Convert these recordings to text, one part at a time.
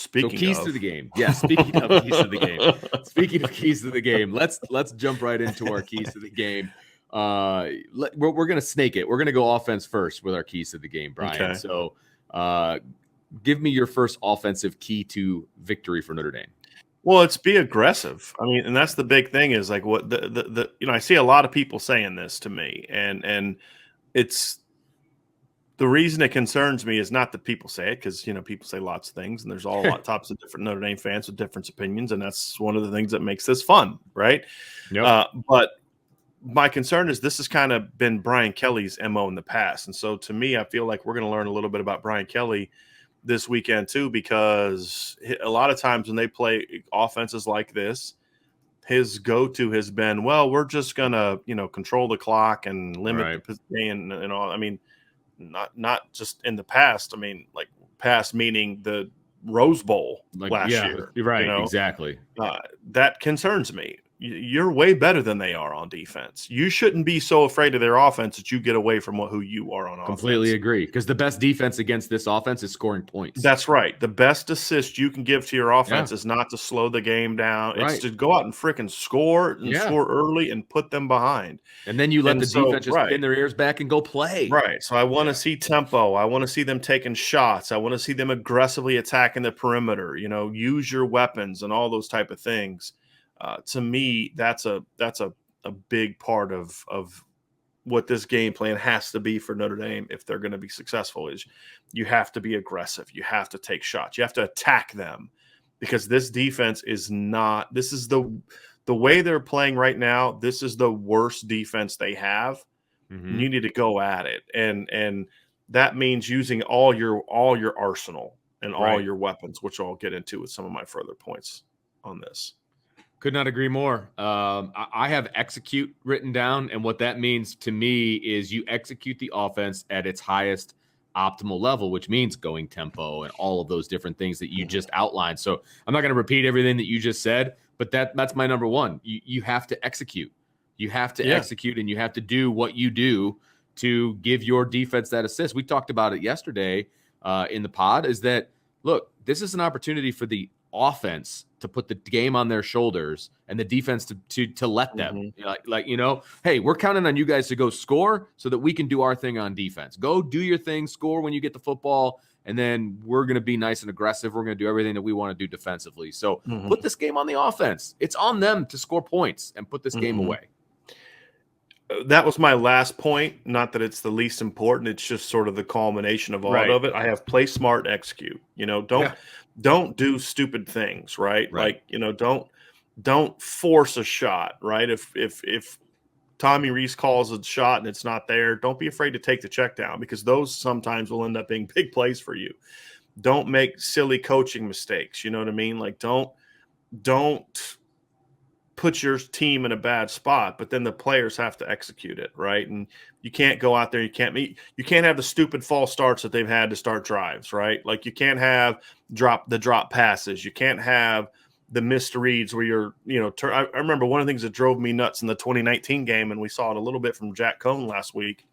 keys to the game. Yeah, speaking of keys to the game. Speaking of keys to the game, let's jump right into our keys to the game. We're going to snake it. We're going to go offense first with our keys to the game, Bryan. Okay. So give me your first offensive key to victory for Notre Dame. Well, it's be aggressive. I mean, and that's the big thing is like what the I see a lot of people saying this to me, and it's the reason it concerns me is not that people say it, because people say lots of things, and there's all types of different Notre Dame fans with different opinions, and that's one of the things that makes this fun, right? Yep. But my concern is this has kind of been Brian Kelly's MO in the past, and so to me, I feel like we're going to learn a little bit about Brian Kelly this weekend too, because a lot of times when they play offenses like this, his go-to has been, well, we're just gonna control the clock and limit the game and all. I mean, not just in the past. I mean, like past meaning the Rose Bowl last year. Right, exactly. That concerns me. You're way better than they are on defense. You shouldn't be so afraid of their offense that you get away from who you are on offense. Completely agree, because the best defense against this offense is scoring points. That's right. The best assist you can give to your offense is not to slow the game down. It's to go out and freaking score and score early and put them behind. And then you let the defense just pin their ears back and go play. Right. So I want to see tempo. I want to see them taking shots. I want to see them aggressively attacking the perimeter, use your weapons and all those type of things. To me, that's a big part of what this game plan has to be for Notre Dame if they're going to be successful. Is you have to be aggressive, you have to take shots, you have to attack them, because this defense is not. This is the way they're playing right now. This is the worst defense they have. Mm-hmm. You need to go at it, and that means using all your arsenal and all your weapons, which I'll get into with some of my further points on this. Could not agree more. I have execute written down, and what that means to me is you execute the offense at its highest optimal level, which means going tempo and all of those different things that you just outlined. So I'm not going to repeat everything that you just said, but that's my number one. You have to execute. You have to execute, and you have to do what you do to give your defense that assist. We talked about it yesterday in the pod, is that, look, this is an opportunity for the offense to put the game on their shoulders and the defense to let them hey, we're counting on you guys to go score so that we can do our thing on defense. Go do your thing, score when you get the football, and then we're going to be nice and aggressive. We're going to do everything that we want to do defensively. So put this game on the offense. It's on them to score points and put this game away. That was my last point. Not that it's the least important. It's just sort of the culmination of all of it. I have play smart, execute. Don't do stupid things, right? Like, don't force a shot, right? If Tommy Rees calls a shot and it's not there, don't be afraid to take the check down, because those sometimes will end up being big plays for you. Don't make silly coaching mistakes. You know what I mean? Like, don't put your team in a bad spot, but then the players have to execute it, right? And you can't go out there. You can't have the stupid false starts that they've had to start drives, right? Like, you can't have drop passes. You can't have the missed reads where you're, I remember one of the things that drove me nuts in the 2019 game, and we saw it a little bit from Jack Cohn last week.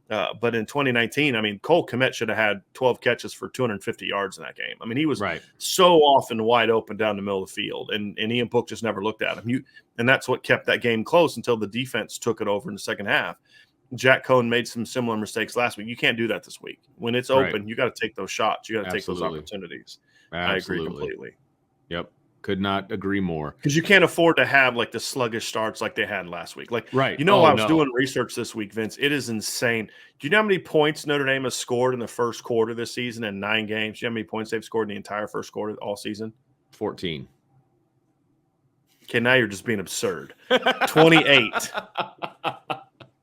But in 2019, I mean, Cole Kmet should have had 12 catches for 250 yards in that game. I mean, he was so often wide open down the middle of the field, and Ian Book just never looked at him. And that's what kept that game close until the defense took it over in the second half. Jack Cohn made some similar mistakes last week. You can't do that this week. When it's open, you got to take those shots. You got to take those opportunities. I agree completely. Yep. Could not agree more. Because you can't afford to have like the sluggish starts like they had last week. Like, I was doing research this week, Vince. It is insane. Do you know how many points Notre Dame has scored in the first quarter this season in 9 games? Do you know how many points they've scored in the entire first quarter all season? 14. Okay, now you're just being absurd. 28.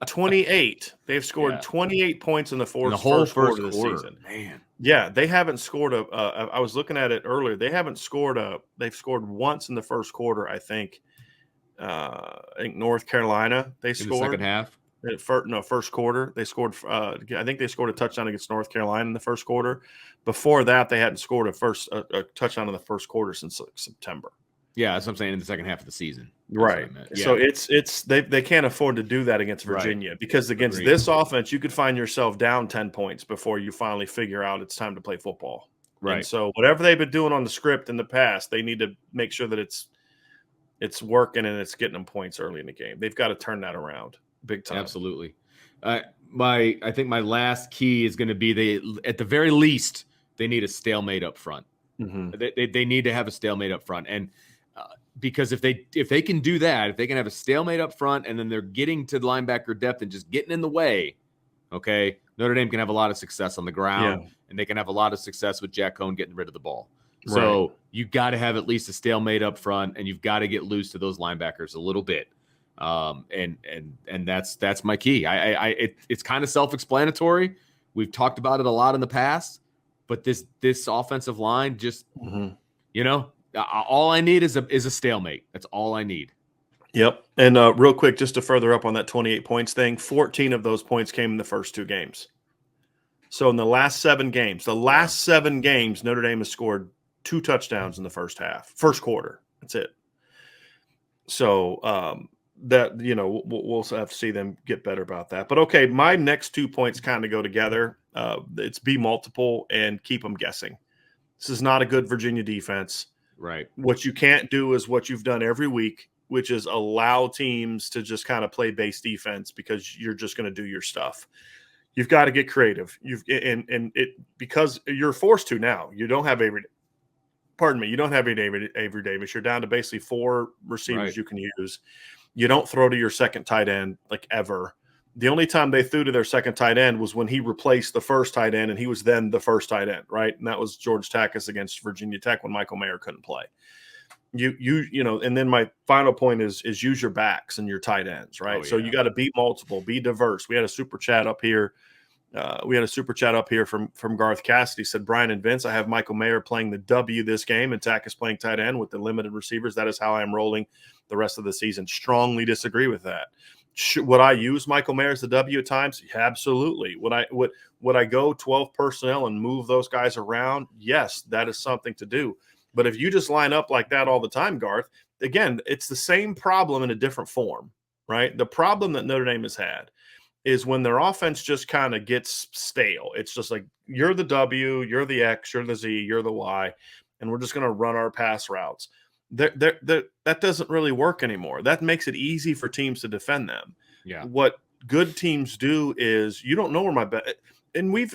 28. They've scored 28 points in the first quarter this season. Man. Yeah, they haven't scored I was looking at it earlier. They haven't scored they've scored once in the first quarter, I think. I think North Carolina, they scored. In the second half? First quarter. They scored, I think they scored a touchdown against North Carolina in the first quarter. Before that, they hadn't scored a touchdown in the first quarter since September. Yeah, that's what I'm saying, in the second half of the season. Right. Yeah. So it's they can't afford to do that against Virginia, because against this offense, you could find yourself down 10 points before you finally figure out it's time to play football. Right. And so whatever they've been doing on the script in the past, they need to make sure that it's working and it's getting them points early in the game. They've got to turn that around big time. Absolutely. I think my last key is going to be at the very least, they need a stalemate up front. They need to have a stalemate up front. And because if they can do that, if they can have a stalemate up front and then they're getting to linebacker depth and just getting in the way, okay, Notre Dame can have a lot of success on the ground and they can have a lot of success with Jack Cohn getting rid of the ball. So you got to have at least a stalemate up front and you've got to get loose to those linebackers a little bit. And that's my key. It's kind of self-explanatory. We've talked about it a lot in the past, but this offensive line just, all I need is a stalemate. That's all I need. Yep. And real quick, just to further up on that 28 points thing, 14 of those points came in the first 2 games. So in the last 7 games, Notre Dame has scored 2 touchdowns in the first quarter. That's it. So that, we'll have to see them get better about that. But okay, my next 2 points kind of go together. It's be multiple and keep them guessing. This is not a good Virginia defense. Right. What you can't do is what you've done every week, which is allow teams to just kind of play base defense because you're just going to do your stuff. You've got to get creative. Because you're forced to now. You don't have Avery Davis. You're down to basically 4 receivers you can use. You don't throw to your second tight end like ever. The only time they threw to their second tight end was when he replaced the first tight end, and he was then the first tight end, right? And that was George Takis against Virginia Tech when Michael Mayer couldn't play. And then my final point is use your backs and your tight ends, right? So you got to be multiple, be diverse. We had a super chat up here. From Garth Cassidy. Said, Bryan and Vince, I have Michael Mayer playing the W this game and Takis playing tight end with the limited receivers. That is how I am rolling the rest of the season. Strongly disagree with that. Would I use Michael Mayer as the W at times? Absolutely. Would I go 12 personnel and move those guys around? Yes, that is something to do. But if you just line up like that all the time, Garth, again, it's the same problem in a different form, right? The problem that Notre Dame has had is when their offense just kind of gets stale. It's just like, you're the W, you're the X, you're the Z, you're the Y, and we're just going to run our pass routes. That doesn't really work anymore. That makes it easy for teams to defend them. Yeah. What good teams do is you don't know where my bet. And we've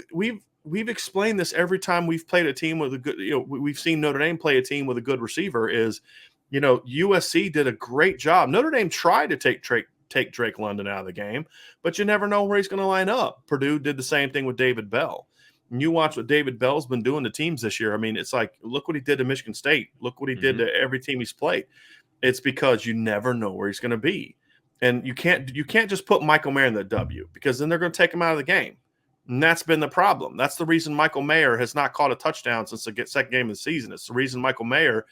explained this every time we've played a team with a good. We've seen Notre Dame play a team with a good receiver. Is USC did a great job. Notre Dame tried to take Drake London out of the game, but you never know where he's going to line up. Purdue did the same thing with David Bell. And you watch what David Bell's been doing to teams this year. I mean, it's like, look what he did to Michigan State. Look what he did to every team he's played. It's because you never know where he's going to be. And you can't just put Michael Mayer in the W, because then they're going to take him out of the game. And that's been the problem. That's the reason Michael Mayer has not caught a touchdown since the second game of the season. It's the reason Michael Mayer,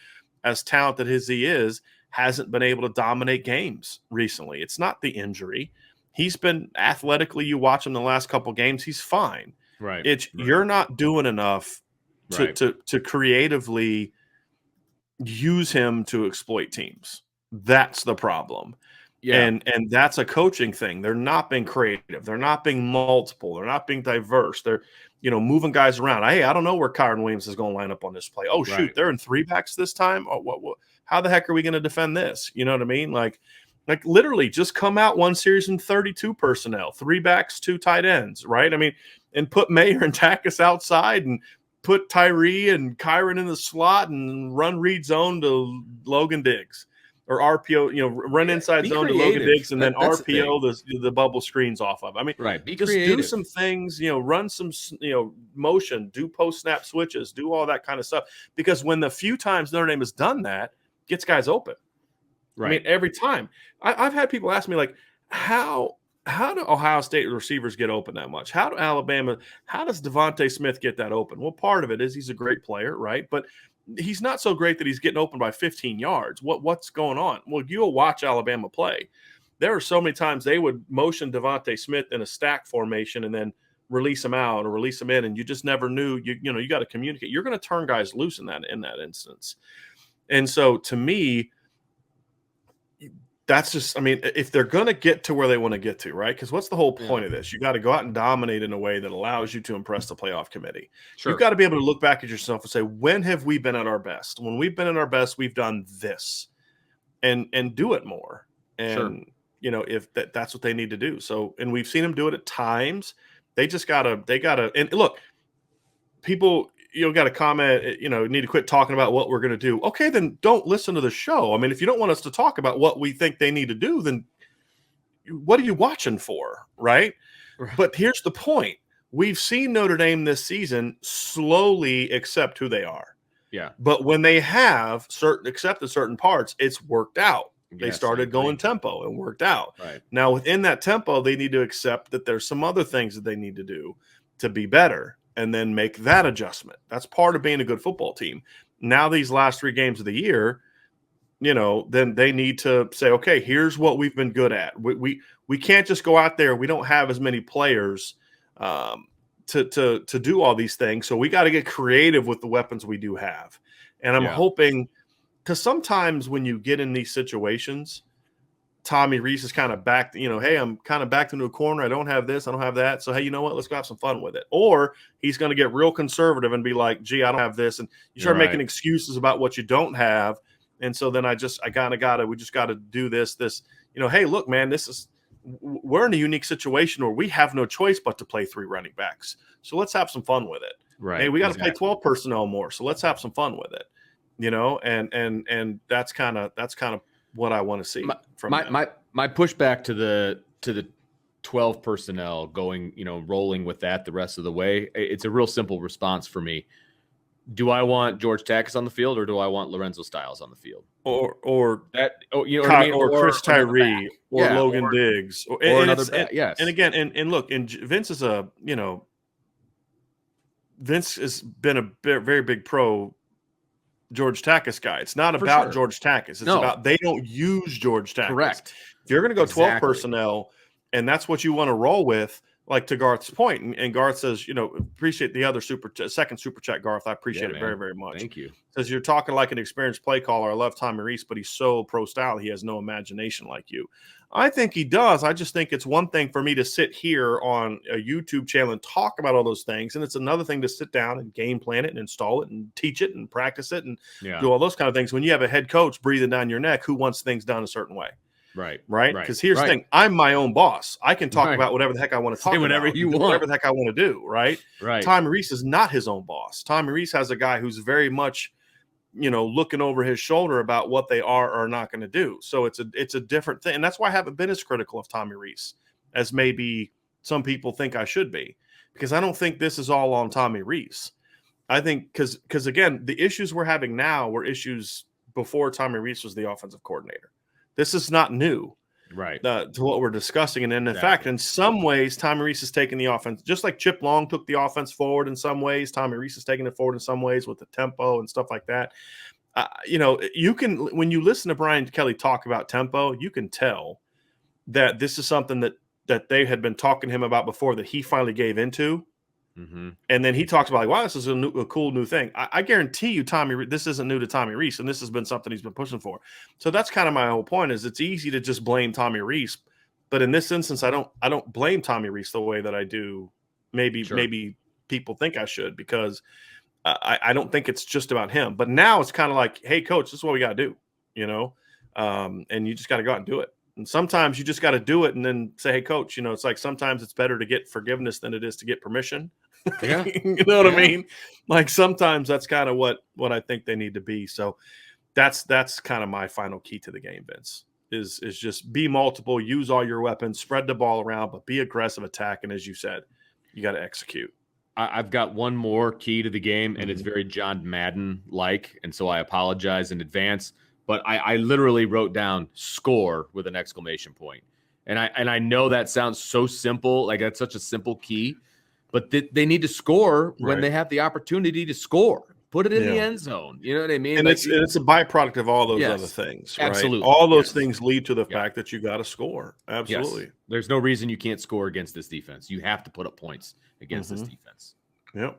as talented as he is, hasn't been able to dominate games recently. It's not the injury. He's been athletically, you watch him the last couple games, he's fine. Right. You're not doing enough to creatively use him to exploit teams. That's the problem. Yeah. And that's a coaching thing. They're not being creative. They're not being multiple. They're not being diverse. They're, moving guys around. Hey, I don't know where Kyron Williams is going to line up on this play. Oh, shoot, they're in 3 backs this time. Oh, what? How the heck are we going to defend this? You know what I mean? Like literally just come out one series in 32 personnel, 3 backs, 2 tight ends, right? I mean, and put Mayer and Takis outside and put Tyree and Kyron in the slot and run read zone to Logan Diggs, or RPO, run inside zone creative. To Logan Diggs, and then RPO the bubble screens off of. I mean, just creative. Do some things, run some, motion, do post snap switches, do all that kind of stuff. Because when the few times Notre Dame has done that, gets guys open. Right. I mean, every time. I've had people ask me, like, how do Ohio State receivers get open that much? How does Devontae Smith get that open? Well, part of it is he's a great player, right? But he's not so great that he's getting open by 15 yards. What's going on? Well, you'll watch Alabama play. There are so many times they would motion Devontae Smith in a stack formation and then release him out or release him in, and you just never knew. You got to communicate. You're going to turn guys loose in that instance. And so, to me, that's just, I mean, if they're going to get to where they want to get to, right? Because what's the whole Yeah. point of this? You got to go out and dominate in a way that allows you to impress the playoff committee. Sure. You've got to be able to look back at yourself and say, when have we been at our best? When we've been at our best, we've done this, and do it more. And Sure. if that's what they need to do. So, and we've seen them do it at times. They gotta. And look, people, got to comment, need to quit talking about what we're going to do. Okay, then don't listen to the show. I mean, if you don't want us to talk about what we think they need to do, then what are you watching for, right? But here's the point. We've seen Notre Dame this season slowly accept who they are. Yeah. But when they have accepted certain parts, it's worked out. They started going tempo and worked out. Right. Now, within that tempo, they need to accept that there's some other things that they need to do to be better, and then make that adjustment. That's part of being a good football team. Now, these last 3 games of the year, then they need to say, okay, here's what we've been good at. We can't just go out there. We don't have as many players to do all these things. So we got to get creative with the weapons we do have. And I'm hoping, because sometimes when you get in these situations, Tommy Rees is kind of back, hey, I'm kind of backed into a corner. I don't have this. I don't have that. So, hey, you know what? Let's go have some fun with it. Or he's going to get real conservative and be like, gee, I don't have this. And you start making excuses about what you don't have. And so then we just got to do this. Hey, look, man, we're in a unique situation where we have no choice but to play 3 running backs. So let's have some fun with it. Right. Hey, we got to play 12 personnel more. So let's have some fun with it. And that's kind of what I want to see from my pushback to the 12 personnel going, rolling with that the rest of the way. It's a real simple response for me. Do I want George Takis on the field, or do I want Lorenzo Styles on the field, or that? Or Chris Tyree, or Logan Diggs, or another back? Yes. And again, and look, and Vince is Vince has been a very big pro George Takis guy. It's not about George Takis. It's about they don't use George Takis. Correct. If you're going to go 12 personnel and that's what you want to roll with, like to Garth's point, and Garth says, appreciate the other second super chat, Garth. I appreciate it very, very much. Thank you. Says you're talking like an experienced play caller. I love Tommy Rees, but he's so pro style. He has no imagination like you. I think he does. I just think it's one thing for me to sit here on a YouTube channel and talk about all those things. And it's another thing to sit down and game plan it and install it and teach it and practice it and do all those kind of things. When you have a head coach breathing down your neck who wants things done a certain way. Right. Because here's the thing. I'm my own boss. I can talk about whatever the heck I want to talk about. Whatever you want. Whatever the heck I want to do. Right. Tommy Rees is not his own boss. Tommy Rees has a guy who's very much, looking over his shoulder about what they are or not going to do. So it's a different thing. And that's why I haven't been as critical of Tommy Rees as maybe some people think I should be, because I don't think this is all on Tommy Rees. I think because again, the issues we're having now were issues before Tommy Rees was the offensive coordinator. This is not new, to what we're discussing. And in fact, in some ways, Tommy Rees is taking the offense, just like Chip Long took the offense forward in some ways. Tommy Rees is taking it forward in some ways with the tempo and stuff like that. You can, when you listen to Brian Kelly talk about tempo, you can tell that this is something that they had been talking to him about before that he finally gave into. Mm-hmm. And then he talks about, like, wow, this is a cool new thing. I guarantee you, this isn't new to Tommy Rees, and this has been something he's been pushing for. So that's kind of my whole point. Is it's easy to just blame Tommy Rees, but in this instance, I don't blame Tommy Rees the way that I do. Maybe people think I should, because I don't think it's just about him. But now it's kind of like, hey, coach, this is what we got to do, and you just got to go out and do it. And sometimes you just got to do it and then say, hey, coach, it's like sometimes it's better to get forgiveness than it is to get permission. Yeah. You know what I mean? Like sometimes that's kind of what I think they need to be. So that's kind of my final key to the game, Vince, is just be multiple, use all your weapons, spread the ball around, but be aggressive, attack. And as you said, you got to execute. I've got one more key to the game, and it's very John Madden-like, and so I apologize in advance. But I literally wrote down score with an exclamation point. And I know that sounds so simple, like that's such a simple key, but they need to score when they have the opportunity to score. Put it in the end zone. You know what I mean? And it's a byproduct of all those other things, right? Absolutely. All those things lead to the fact that you got to score. Absolutely. Yes. There's no reason you can't score against this defense. You have to put up points against this defense. Yep.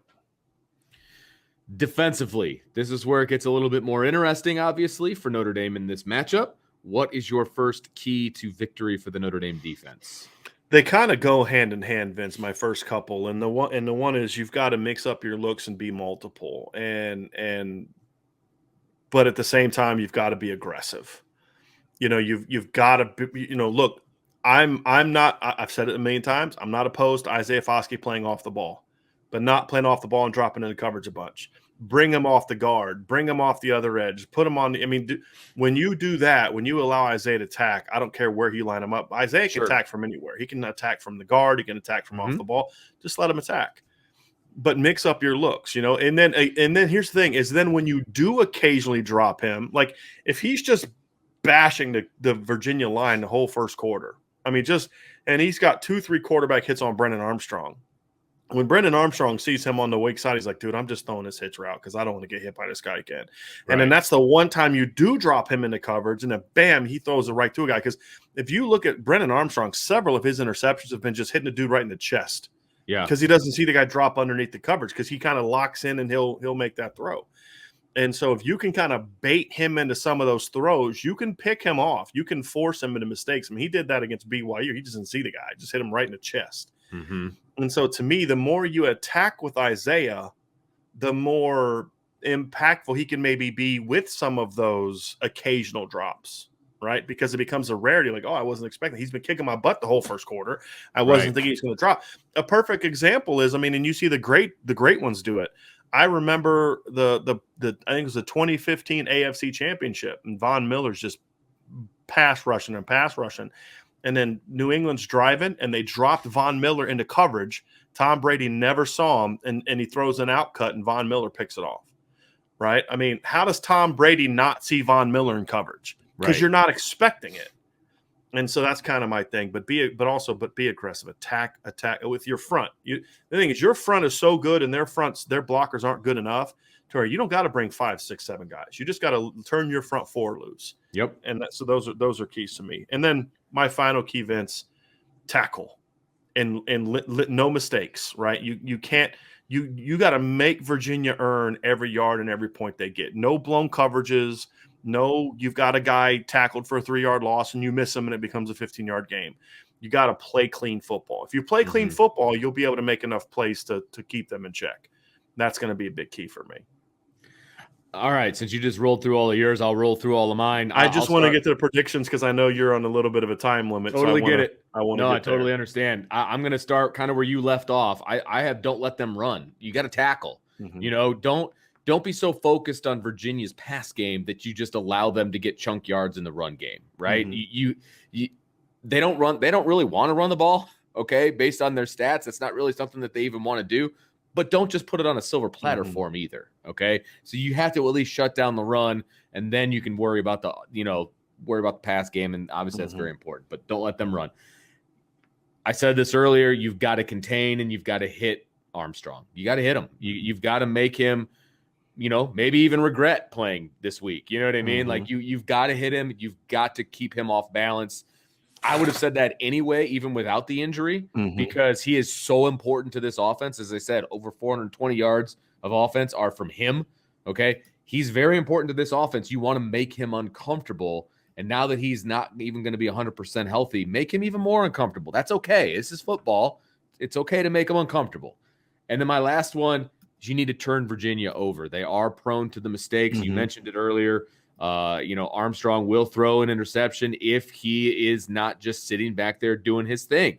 Defensively, this is where it gets a little bit more interesting, obviously, for Notre Dame in this matchup. What is your first key to victory for the Notre Dame defense? They kind of go hand in hand, Vince. My first couple, and the one is you've got to mix up your looks and be multiple, but at the same time you've got to be aggressive. You've got to look. I'm not. I've said it a million times. I'm not opposed to Isaiah Foskey playing off the ball, but not playing off the ball and dropping into coverage a bunch. Bring him off the guard. Bring him off the other edge. Put him on. When you do that, when you allow Isaiah to attack, I don't care where you line him up. Isaiah can attack from anywhere. He can attack from the guard. He can attack from off the ball. Just let him attack. But mix up your looks, And then here's the thing: is then when you do occasionally drop him, like if he's just bashing the Virginia line the whole first quarter. And he's got 2-3 quarterback hits on Brennan Armstrong. When Brennan Armstrong sees him on the weak side, he's like, dude, I'm just throwing this hitch route because I don't want to get hit by this guy again. Right. And then that's the one time you do drop him into coverage, and then bam, he throws it right to a guy. Because if you look at Brennan Armstrong, several of his interceptions have been just hitting the dude right in the chest. Yeah. Because he doesn't see the guy drop underneath the coverage because he kind of locks in and he'll make that throw. And so if you can kind of bait him into some of those throws, you can pick him off. You can force him into mistakes. He did that against BYU. He doesn't see the guy. Just hit him right in the chest. Mm-hmm. And so to me, the more you attack with Isaiah, the more impactful he can maybe be with some of those occasional drops, right? Because it becomes a rarity. Like, oh, I wasn't expecting. He's been kicking my butt the whole first quarter. I wasn't thinking he's going to drop. A perfect example is, and you see the great ones do it. I remember I think it was the 2015 AFC Championship, and Von Miller's just pass rushing. And then New England's driving, and they dropped Von Miller into coverage. Tom Brady never saw him, and he throws an out cut, and Von Miller picks it off. Right? How does Tom Brady not see Von Miller in coverage? Because you're not expecting it. And so that's kind of my thing. But be aggressive. Attack with your front. The thing is, your front is so good, and their blockers aren't good enough to where you don't got to bring 5, 6, 7 guys. You just got to turn your front 4 loose. Yep. And so those are keys to me. And then my final key, Vince, tackle and no mistakes. Right? You can't. You got to make Virginia earn every yard and every point they get. No blown coverages. No, you've got a guy tackled for a 3-yard loss and you miss him and it becomes a 15-yard game. You got to play clean football. If you play clean football, you'll be able to make enough plays to keep them in check. That's going to be a big key for me. All right. Since you just rolled through all of yours, I'll roll through all of mine. I just want to get to the predictions because I know you're on a little bit of a time limit. Totally get it. I totally understand. I'm going to start kind of where you left off. I have don't let them run. You got to tackle. Mm-hmm. Don't be so focused on Virginia's pass game that you just allow them to get chunk yards in the run game, right? Mm-hmm. They don't run. They don't really want to run the ball, okay? Based on their stats, that's not really something that they even want to do. But don't just put it on a silver platter for them either, okay? So you have to at least shut down the run, and then you can worry about the pass game, and obviously that's very important. But don't let them run. I said this earlier. You've got to contain and you've got to hit Armstrong. You got to hit him. You've got to make him. Maybe even regret playing this week. You know what I mean? Mm-hmm. Like you've got to hit him. You've got to keep him off balance. I would have said that anyway, even without the injury, because he is so important to this offense. As I said, over 420 yards of offense are from him. Okay. He's very important to this offense. You want to make him uncomfortable. And now that he's not even going to be 100% healthy, make him even more uncomfortable. That's okay. This is football. It's okay to make him uncomfortable. And then my last one, you need to turn Virginia over. They are prone to the mistakes. You mentioned it earlier. Armstrong will throw an interception if he is not just sitting back there doing his thing.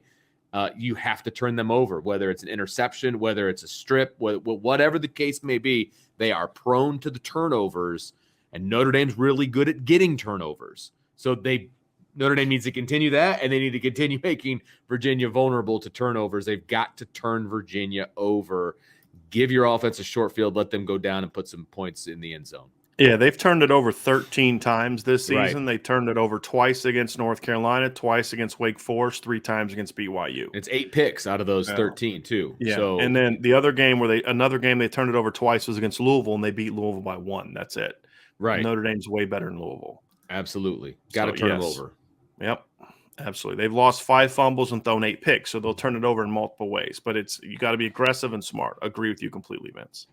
You have to turn them over, whether it's an interception, whether it's a strip, whatever the case may be. They are prone to the turnovers, and Notre Dame's really good at getting turnovers. So Notre Dame needs to continue that, and they need to continue making Virginia vulnerable to turnovers. They've got to turn Virginia over. Give your offense a short field, let them go down and put some points in the end zone. Yeah, they've turned it over 13 times this season. They turned it over twice against North Carolina, twice against Wake Forest, 3 times against BYU. It's 8 picks out of those 13 too. Yeah. So, and then the other game another game they turned it over twice was against Louisville, and they beat Louisville by 1. That's it. Right. Notre Dame's way better than Louisville. Absolutely. Got to turn them over. Yep. Absolutely. They've lost 5 fumbles and thrown 8 picks, so they'll turn it over in multiple ways. But you got to be aggressive and smart. Agree with you completely, Vince.